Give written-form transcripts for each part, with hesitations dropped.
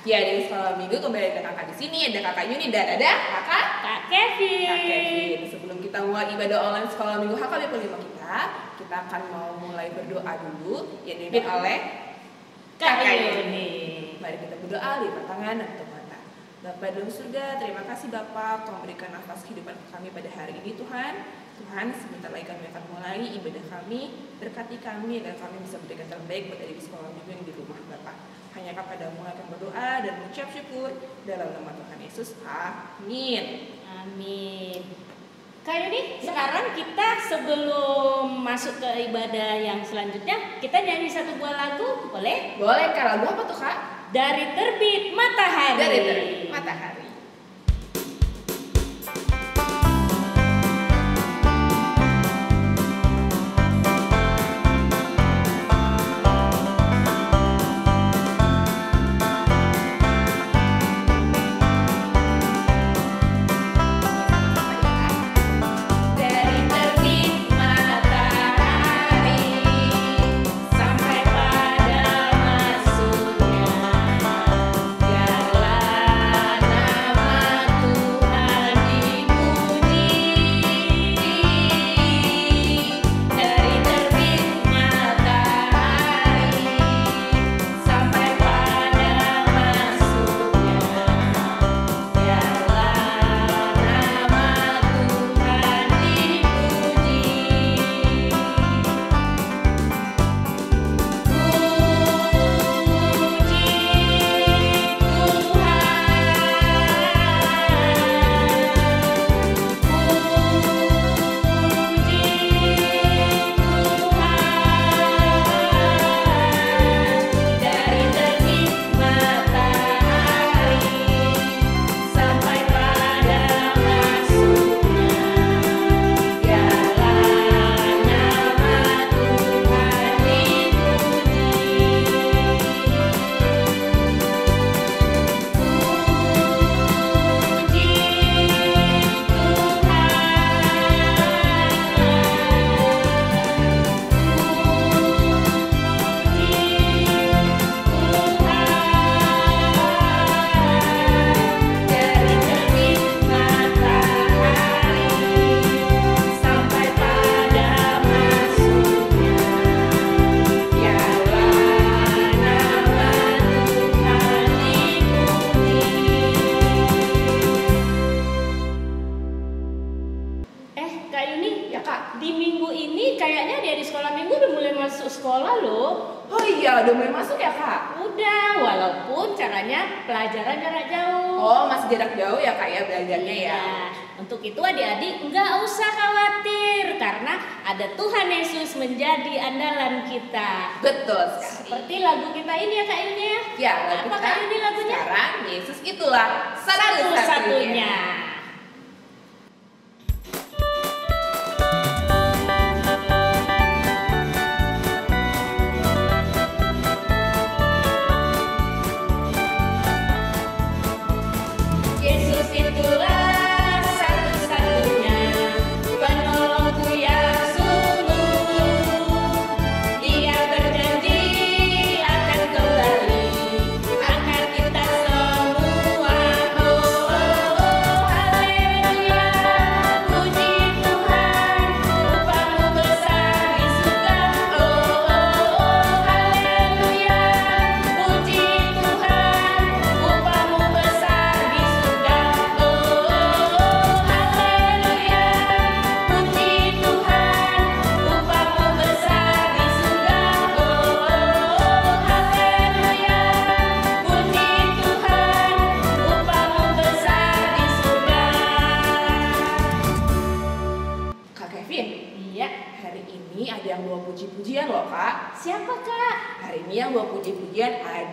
Ya, dari sekolah minggu kembali ke kakak di sini. Ada kakak Yuni dan ada Kak Kevin. Kak Kevin. Sebelum kita mulai ibadah online sekolah minggu HKBP 5 kita akan mau mulai berdoa dulu yang dipimpin oleh Kak Yuni. Mari kita berdoa, lipat tangan dan tutup mata. Bapa dalam surga, terima kasih Bapa, Kau memberikan nafas kehidupan kami pada hari ini Tuhan. Tuhan, sebentar lagi kami akan mulai ibadah kami. Berkati kami agar kami bisa berikan terbaik buat dari sekolah minggu yang di rumah Bapa. Hanya kepadamu akan berdoa dan mengucap syukur dalam nama Tuhan Yesus. Amin. Amin. Kak Yuni, sekarang kita sebelum masuk ke ibadah yang selanjutnya, kita nyanyi satu buah lagu, boleh? Boleh, Kak. Lagu apa tuh, Kak? Dari Terbit Matahari. Dari Terbit Matahari. Udah mulai masuk ya, Kak? Udah, walaupun caranya pelajaran jarak jauh. Oh, masih jarak jauh ya, Kak, ya belajarnya ya. Untuk itu adik-adik nggak usah khawatir karena ada Tuhan Yesus menjadi andalan kita. Betul sekali. Seperti lagu kita ini ya, Kak Yuni ya. Ya, lagu apa Kak Yuni lagunya? Sekarang Yesus itulah satu-satunya.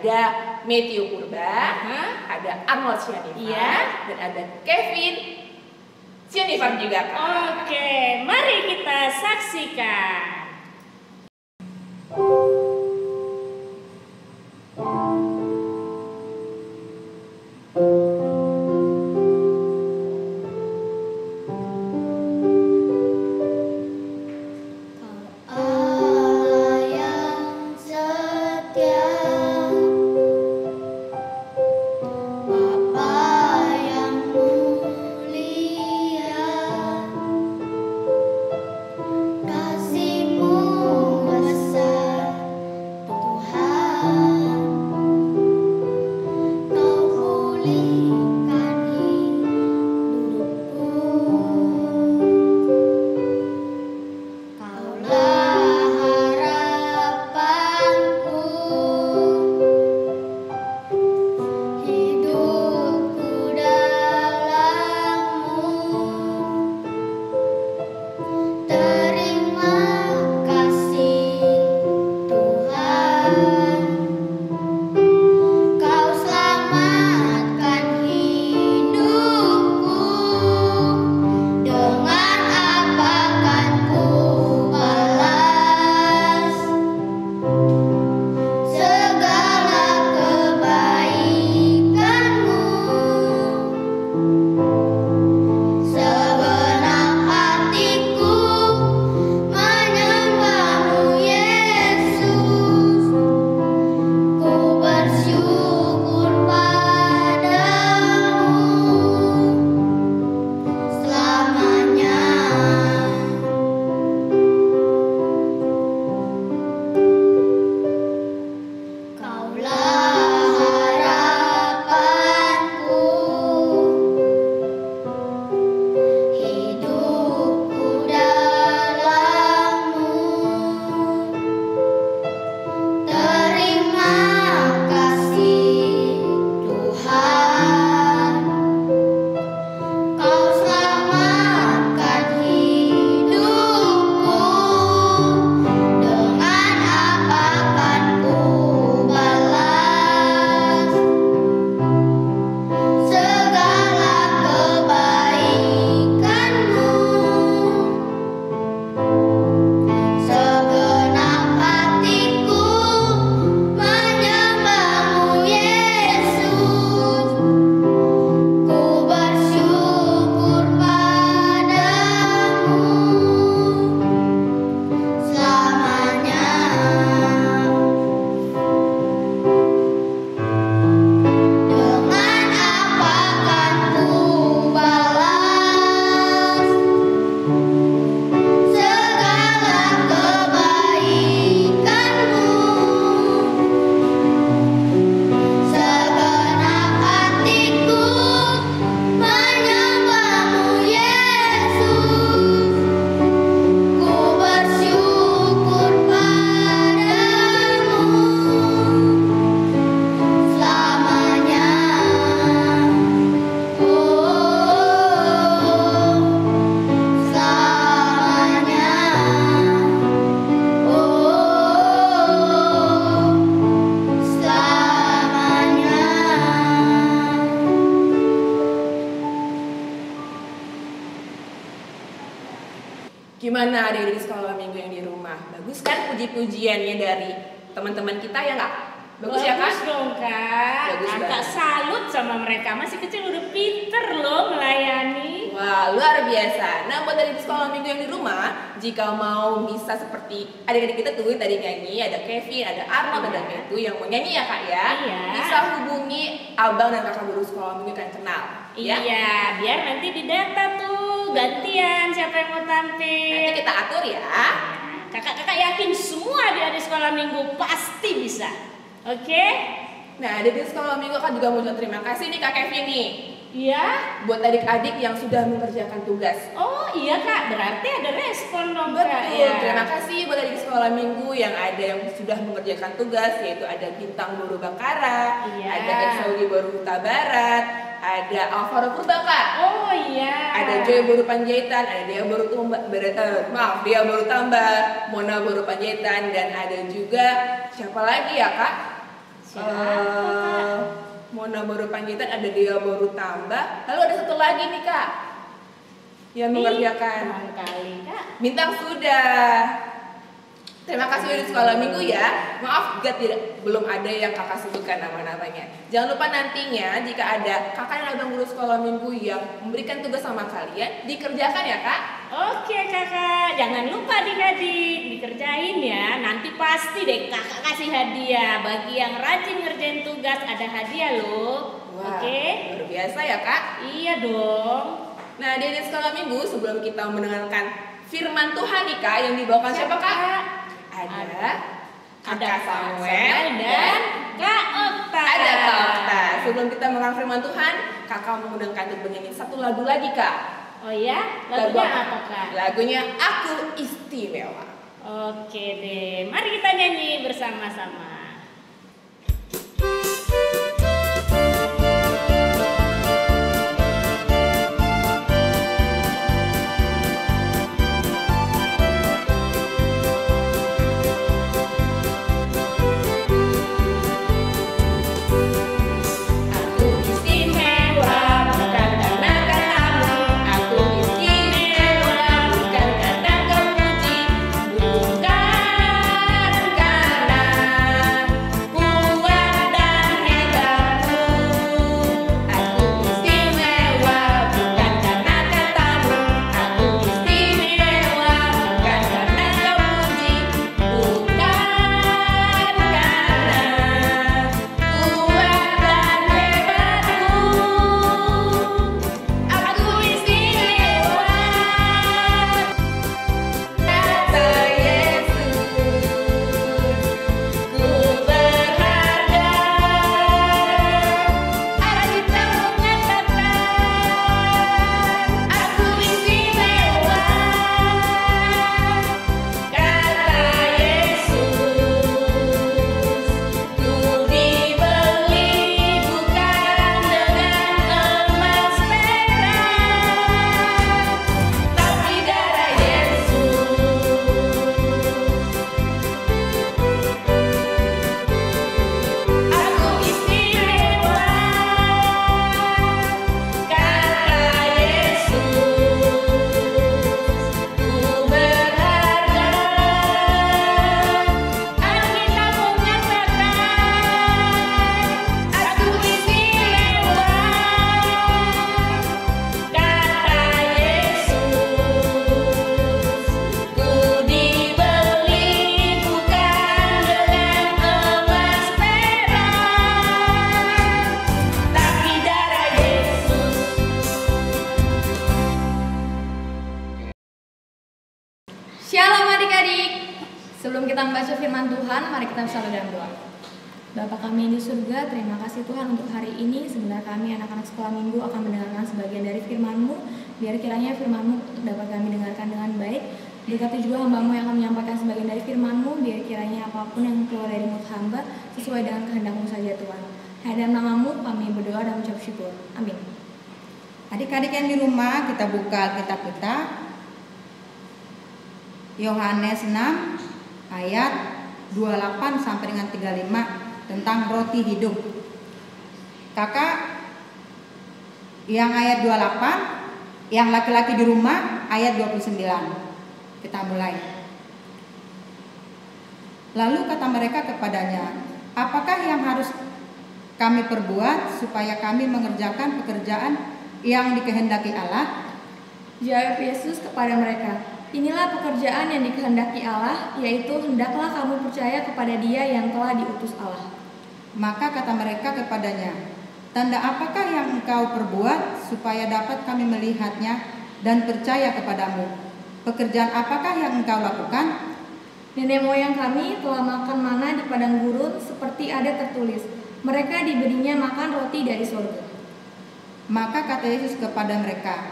Ada Matthew Purba, ada Arnold Sianifar, dan ada Kevin Sianifar juga, Kak. Oke, mari kita saksikan. Gimana adik-adik sekolah minggu yang di rumah? Bagus kan puji-pujiannya dari teman-teman kita ya nggak? Bagus ya Kak? Dong Kak. Bagus Kakak banget. salut sama mereka, masih kecil udah pinter loh melayani. Wah, luar biasa. Nah, buat dari sekolah minggu yang di rumah, jika mau bisa seperti adik-adik kita tuh tadi nyanyi, ada Kevin, ada Arnold, ada Metu yang mau nyanyi ya Kak ya. Iya. Bisa hubungi abang dan kakak guru sekolah minggu kan kenal. Ya? Iya, biar nanti didata tuh gantian siapa yang mau tampil. Nanti kita atur ya. Kakak-kakak yakin semua adik-adik sekolah minggu pasti bisa. Oke? Nah, adik sekolah minggu kan juga mau ucap terima kasih nih Kak Kevin nih. Iya. Buat adik-adik yang sudah mengerjakan tugas. Oh iya Kak, berarti ada respon dong Kak. Betul, Ya. terima kasih buat adik sekolah minggu yang ada yang sudah mengerjakan tugas, yaitu ada Bintang Boru Bakara, Iya. ada Exaudi Boru Huta Barat, ada Alvaro Purbaka, Oh iya. ada Joy Boru Panjaitan, ada Dia Boru Dia Boru Tambah, Mona Boru Panjaitan, dan ada juga siapa lagi ya Kak? Siapa, Kak? Mona Boru Panjaitan, ada Dia Boru Tambah, lalu ada satu lagi nih Kak yang mengerjakan. Kali Kak. Bintang sudah. Terima kasih di sekolah minggu ya. Maaf jika belum ada yang kakak sebutkan nama-namanya. Jangan lupa nantinya jika ada kakak dan abang guru sekolah minggu yang memberikan tugas sama kalian, dikerjakan ya Kak. Oke kakak, jangan lupa adik-adik dikerjain ya. Nanti pasti deh kakak kasih hadiah. Bagi yang rajin ngerjain tugas ada hadiah loh. Wah, Oke? luar biasa ya Kak. Iya dong. Nah, di sekolah minggu sebelum kita mendengarkan firman Tuhan nih Kak yang dibawakan siapa Kak? Ada Kakak Samuel dan Kak Okta. ada Kak Okta. Sebelum kita mengenal firman Tuhan, kakak mengundangkan untuk menyanyi satu lagu lagi Kak. Oh ya, lagunya apa Kak? Lagunya Aku Istimewa. Oke deh, mari kita nyanyi bersama-sama. Aku istimewa bukan karena katamu. Aku istimewa bukan karena kau puji. Bukan karena kuat dan hebatku. Aku istimewa bukan karena katamu. Aku istimewa bukan karena kau puji. Bukan karena kuat dan hebatku. Aku istimewa, kata Yesus. Ku berharga. Alkitab mengatakan aku istimewa, kata Yesus. Ku dibeli bukan dengan emas perak, tapi darah Yesus. Aku istimewa, kata Yesus. Ku berharga. Alkitab mengatakan aku istimewa, kata Yesus. Ku dibeli bukan dengan emas perak, tapi darah Yesus. Shalom adik-adik. Sebelum kita membaca firman Tuhan, mari kita bersatu dalam doa. Bapa kami yang di surga, terima kasih Tuhan untuk hari ini. Sebenarnya kami anak-anak sekolah minggu akan mendengarkan sebagian dari firman-Mu. Biar kiranya firman-Mu dapat kami dengarkan dengan baik. Berkati juga hamba-Mu yang akan menyampaikan sebagian dari firman-Mu. Biar kiranya apapun yang keluar dari mulut hamba sesuai dengan kehendak-Mu saja Tuhan. Hanya dalam nama-Mu kami berdoa dan mengucap syukur. Amin. Adik-adik yang di rumah, kita buka Alkitab kita. Yohanes 6 ayat 28 sampai dengan 35 tentang roti hidup. Kakak yang ayat 28, yang laki-laki di rumah ayat 29. Kita mulai. Lalu kata mereka kepadanya, apakah yang harus kami perbuat supaya kami mengerjakan pekerjaan yang dikehendaki Allah? Jawab Yesus kepada mereka, inilah pekerjaan yang dikehendaki Allah, yaitu hendaklah kamu percaya kepada Dia yang telah diutus Allah. Maka kata mereka kepadanya, tanda apakah yang engkau perbuat supaya dapat kami melihatnya dan percaya kepadamu? Pekerjaan apakah yang engkau lakukan? Nenek moyang kami telah makan mana di padang gurun, seperti ada tertulis, mereka diberinya makan roti dari surga. Maka kata Yesus kepada mereka,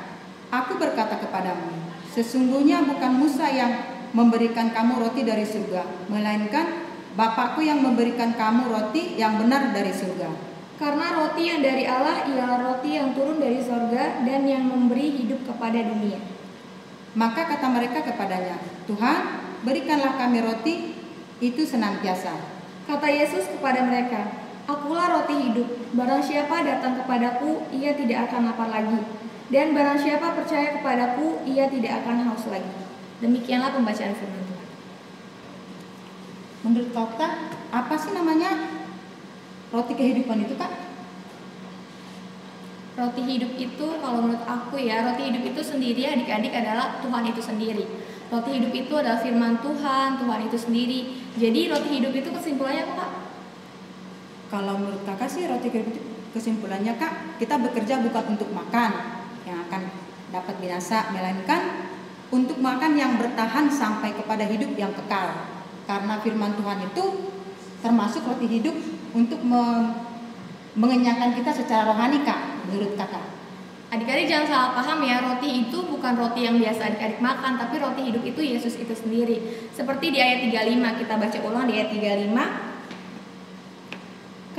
aku berkata kepadamu, sesungguhnya bukan Musa yang memberikan kamu roti dari surga, melainkan Bapakku yang memberikan kamu roti yang benar dari surga. Karena roti yang dari Allah ialah roti yang turun dari surga dan yang memberi hidup kepada dunia. Maka kata mereka kepadanya, Tuhan, berikanlah kami roti itu senantiasa. Kata Yesus kepada mereka, akulah roti hidup, barang siapa datang kepadaku, ia tidak akan lapar lagi. Dan barang siapa percaya kepadaku, ia tidak akan haus lagi. Demikianlah pembacaan firman Tuhan. Menurut Kak, apa sih namanya roti kehidupan itu, Kak? Roti hidup itu, kalau menurut aku ya, roti hidup itu sendiri adik-adik adalah Tuhan itu sendiri. Roti hidup itu adalah firman Tuhan, Tuhan itu sendiri. Jadi roti hidup itu kesimpulannya apa, Kak? Kalau menurut Kakak sih roti kehidupan itu kesimpulannya, Kak, kita bekerja bukan untuk makan yang akan dapat binasa, melainkan untuk makan yang bertahan sampai kepada hidup yang kekal. Karena firman Tuhan itu termasuk roti hidup untuk mengenyangkan kita secara rohani, Kak, menurut Kakak. Adik-adik jangan salah paham ya, roti itu bukan roti yang biasa adik-adik makan, tapi roti hidup itu Yesus itu sendiri. Seperti di ayat 35, kita baca ulang di ayat 35.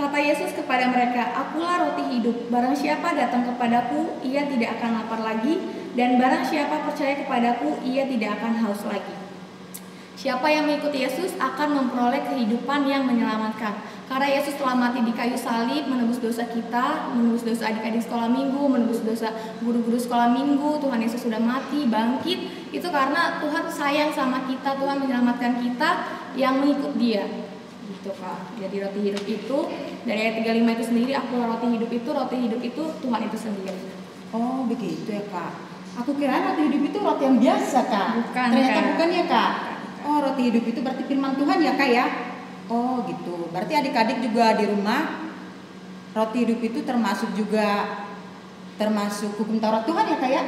Kata Yesus kepada mereka, akulah roti hidup, barang siapa datang kepadaku, ia tidak akan lapar lagi, dan barang siapa percaya kepadaku, ia tidak akan haus lagi. Siapa yang mengikuti Yesus akan memperoleh kehidupan yang menyelamatkan. Karena Yesus telah mati di kayu salib, menebus dosa kita, menebus dosa adik-adik sekolah minggu, menebus dosa guru-guru sekolah minggu. Tuhan Yesus sudah mati, bangkit. Itu karena Tuhan sayang sama kita, Tuhan menyelamatkan kita yang mengikut Dia. Gitu, Kak. Jadi roti hidup itu, dari ayat 35 itu sendiri, aku roti hidup itu Tuhan itu sendiri. Oh, begitu ya, Kak. Aku kira roti hidup itu roti yang biasa, Kak. Bukan, Ternyata Kak. bukan ya, Kak. Oh, roti hidup itu berarti firman Tuhan ya, Kak ya? Oh, gitu. Berarti adik-adik juga di rumah roti hidup itu termasuk hukum Taurat Tuhan ya, Kak ya?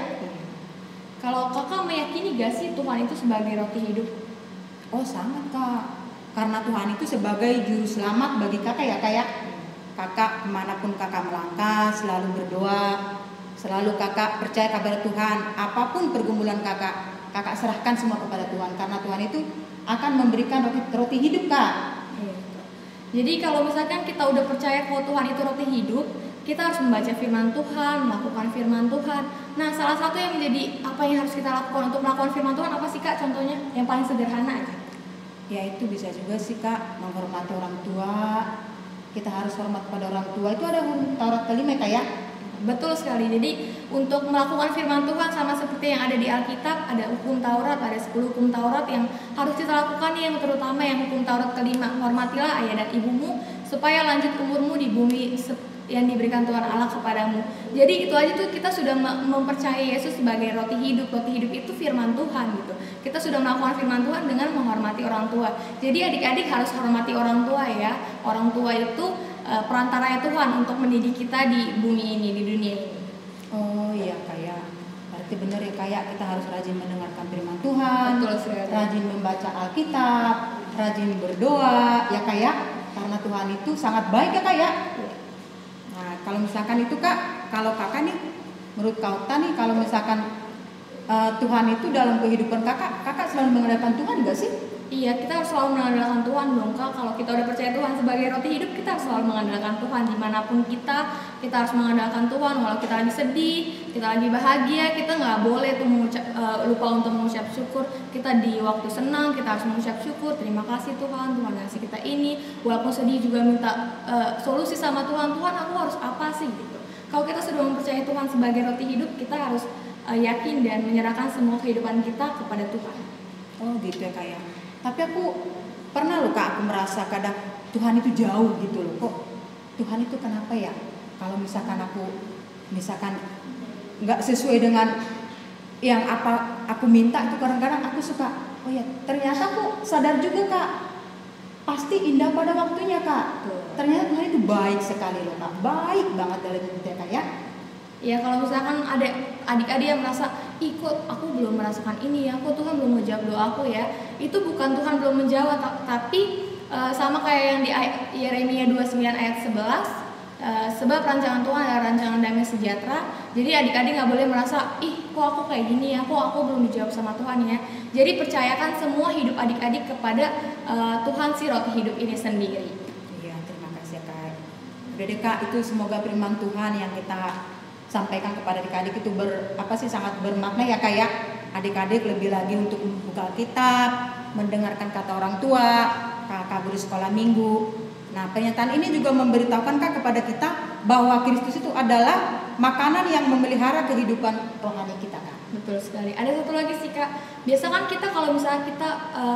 Kalau Kakak meyakini gak sih Tuhan itu sebagai roti hidup? Oh, sangat, Kak. Karena Tuhan itu sebagai juru selamat bagi Kakak ya, Kak ya? Kakak kemanapun Kakak melangkah selalu berdoa, selalu Kakak percaya kepada Tuhan. Apapun pergumulan Kakak serahkan semua kepada Tuhan, karena Tuhan itu akan memberikan roti hidup, Kak. Jadi kalau misalkan kita udah percaya bahwa Tuhan itu roti hidup, kita harus membaca firman Tuhan, melakukan firman Tuhan. Nah, salah satu yang menjadi apa yang harus kita lakukan untuk melakukan firman Tuhan apa sih, Kak? Contohnya yang paling sederhana aja. Ya, itu bisa juga sih, Kak, menghormati orang tua. Kita harus hormat pada orang tua. Itu ada Taurat kelima, Kak ya? Betul sekali. Jadi untuk melakukan firman Tuhan sama seperti yang ada di Alkitab, ada hukum Taurat, ada 10 hukum Taurat yang harus kita lakukan, yang terutama yang hukum Taurat kelima, hormatilah ayah dan ibumu supaya lanjut umurmu di bumi yang diberikan Tuhan Allah kepadamu. Jadi itu aja tuh kita sudah mempercayai Yesus sebagai roti hidup. Roti hidup itu firman Tuhan gitu. Kita sudah melakukan firman Tuhan dengan menghormati orang tua. Jadi adik-adik harus hormati orang tua ya. Orang tua itu perantaranya Tuhan untuk mendidik kita di bumi ini, di dunia ini. Oh iya, Kak. Berarti benar ya, Kak, kita harus rajin mendengarkan firman Tuhan. Betul sekali. Rajin membaca Alkitab, rajin berdoa ya, Kak. Karena Tuhan itu sangat baik ya, Kak. Nah, kalau misalkan itu, Kak, kalau Kakak nih, menurut Kakak nih, kalau misalkan Tuhan itu dalam kehidupan Kakak selalu mengandalkan Tuhan enggak sih? Iya, kita harus selalu mengandalkan Tuhan dong, Kak. Kalau kita udah percaya Tuhan sebagai roti hidup, kita harus selalu mengandalkan Tuhan. Dimanapun kita harus mengandalkan Tuhan. Walau kita lagi sedih, kita lagi bahagia, kita nggak boleh tuh lupa untuk mengucap syukur. Kita di waktu senang, kita harus mengucap syukur. Terima kasih Tuhan, Tuhan ngasih kita ini. Walaupun sedih juga minta solusi sama Tuhan. Tuhan, aku harus apa sih gitu. Kalau kita sudah mempercayai Tuhan sebagai roti hidup, kita harus yakin dan menyerahkan semua kehidupan kita kepada Tuhan. Oh gitu ya Kak ya. Tapi aku pernah loh Kak, aku merasa kadang Tuhan itu jauh gitu loh. Kok Tuhan itu kenapa ya? Kalau misalkan nggak sesuai dengan yang apa aku minta, itu kadang-kadang aku suka, oh ya ternyata aku sadar juga Kak, pasti indah pada waktunya Kak. Ternyata Tuhan itu baik sekali loh Kak, baik banget dalam hidup kita Kak ya. Ya kalau misalkan ada adik-adik yang merasa, ikut aku belum merasakan ini ya, aku Tuhan belum menjawab doaku ya, itu bukan Tuhan belum menjawab, tapi sama kayak yang di Yeremia 29 ayat 11, sebab rancangan Tuhan adalah rancangan damai sejahtera. Jadi adik-adik nggak boleh merasa, ih kok aku kayak gini ya, kok aku belum dijawab sama Tuhan ya. Jadi percayakan semua hidup adik-adik kepada Tuhan si roti hidup ini sendiri. Iya, terima kasih ya Kak. Udah deh Kak, itu semoga firman Tuhan yang kita sampaikan kepada adik-adik itu sangat bermakna ya Kak ya. Adik-adik lebih lagi untuk membuka kitab, mendengarkan kata orang tua, kakak guru sekolah minggu. Nah, pernyataan ini juga memberitahukan Kak kepada kita bahwa Kristus itu adalah makanan yang memelihara kehidupan rohani kita Kak. Betul sekali. Ada satu lagi sih Kak. Biasa kan kita kalau misalnya kita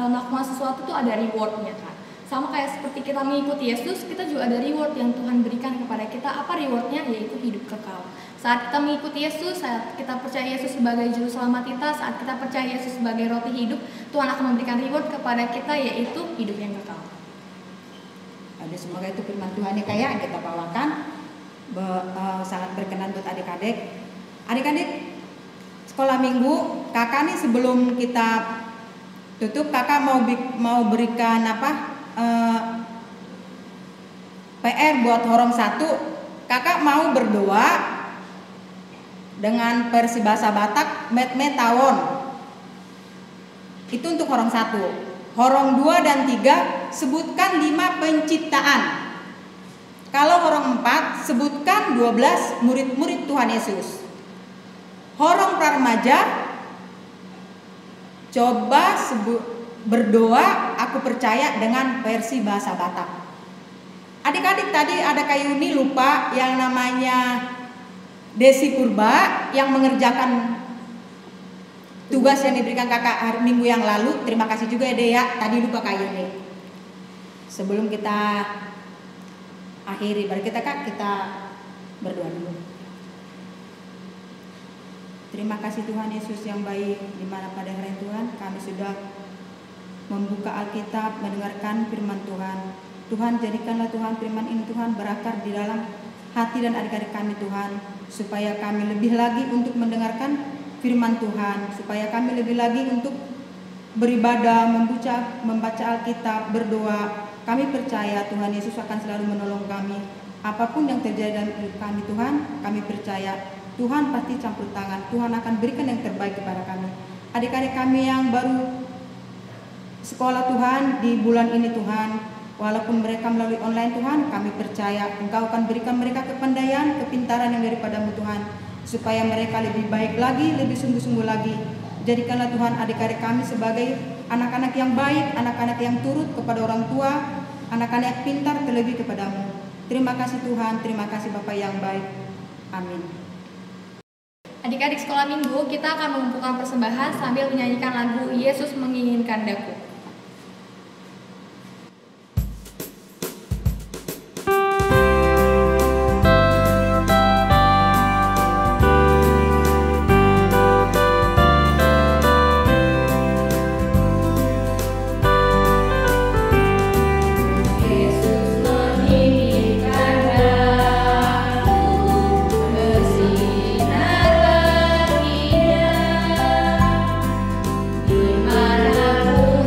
melakukan sesuatu tuh ada rewardnya Kak. Sama kayak seperti kita mengikuti Yesus, kita juga ada reward yang Tuhan berikan kepada kita. Apa rewardnya? Yaitu hidup kekal. Saat kita mengikuti Yesus, saat kita percaya Yesus sebagai juru selamat kita, saat kita percaya Yesus sebagai roti hidup, Tuhan akan memberikan reward kepada kita, yaitu hidup yang kekal. Jadi semoga itu firman Tuhan ya Kak ya, yang kita bawakan sangat berkenan buat adik-adik. Adik-adik sekolah minggu, kakak nih sebelum kita tutup, kakak mau berikan PR buat Horong 1. Kakak mau berdoa dengan versi bahasa Batak, met tawon. Itu untuk Horong 1. Horong 2 dan 3 sebutkan 5 penciptaan. Kalau Horong 4 sebutkan 12 murid-murid Tuhan Yesus. Horong Praremaja coba berdoa aku percaya dengan versi bahasa Batak. Adik-adik tadi ada Kak Yuni lupa yang namanya Desi Purba yang mengerjakan tugas yang diberikan kakak hari Minggu yang lalu. Terima kasih juga ya Dea, tadi lupa Kak Yuni. Sebelum kita akhiri, kita berdoa dulu. Terima kasih Tuhan Yesus yang baik, di mana pada hari Tuhan kami sudah membuka Alkitab, mendengarkan firman Tuhan. Tuhan, jadikanlah Tuhan firman ini Tuhan berakar di dalam hati dan adik-adik kami Tuhan, supaya kami lebih lagi untuk mendengarkan firman Tuhan, supaya kami lebih lagi untuk beribadah, membaca Alkitab, berdoa. Kami percaya Tuhan Yesus akan selalu menolong kami. Apapun yang terjadi dalam hidup kami Tuhan, kami percaya Tuhan pasti campur tangan. Tuhan akan berikan yang terbaik kepada kami. Adik-adik kami yang baru sekolah Tuhan di bulan ini Tuhan, walaupun mereka melalui online Tuhan, kami percaya Engkau akan berikan mereka kepandaian, kepintaran yang daripadamu Tuhan, supaya mereka lebih baik lagi, lebih sungguh-sungguh lagi. Jadikanlah Tuhan adik-adik kami sebagai anak-anak yang baik, anak-anak yang turut kepada orang tua, anak-anak yang pintar terlebih kepadamu. Terima kasih Tuhan, terima kasih Bapa yang baik. Amin. Adik-adik sekolah minggu, kita akan mengumpulkan persembahan sambil menyanyikan lagu Yesus Menginginkan Daku. Dimanapun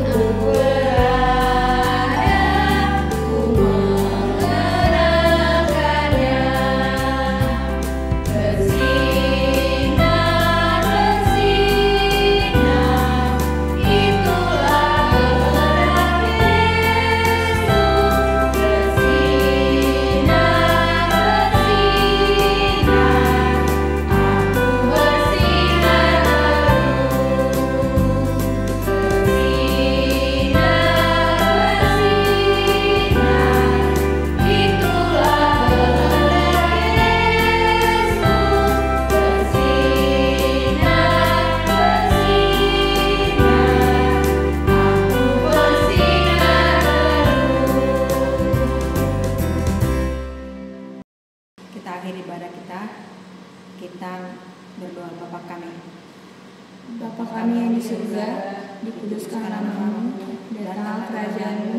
dikuduskanlah namamu, datanglah kerajaan-Mu,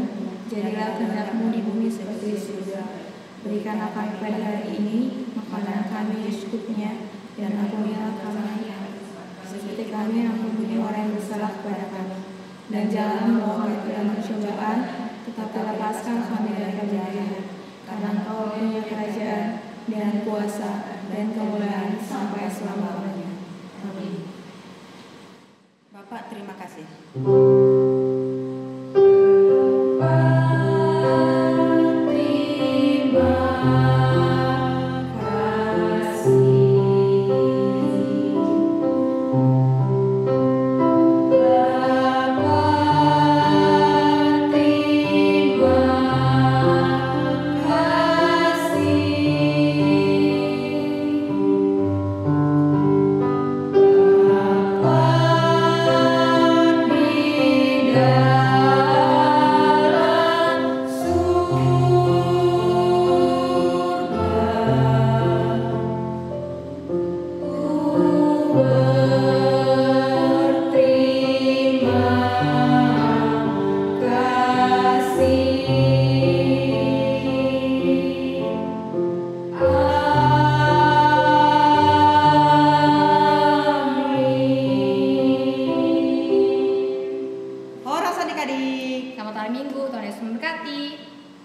jadilah kehendak-Mu di bumi seperti di surga. Berikanlah kami pada hari ini makanan kami yang secukupnya, dan ampunilah kami seperti kami mengampuni orang yang bersalah kepada kami. Dan jangan membawa kami ke dalam pencobaan, tetapi lepaskan kami dari yang jahat. Karena Engkau punya kerajaan dan kuasa dan kemuliaan sampai selama-lamanya. Amin. Bapak, terima kasih. Selamat hari Minggu, Tuhan Yesus memberkati.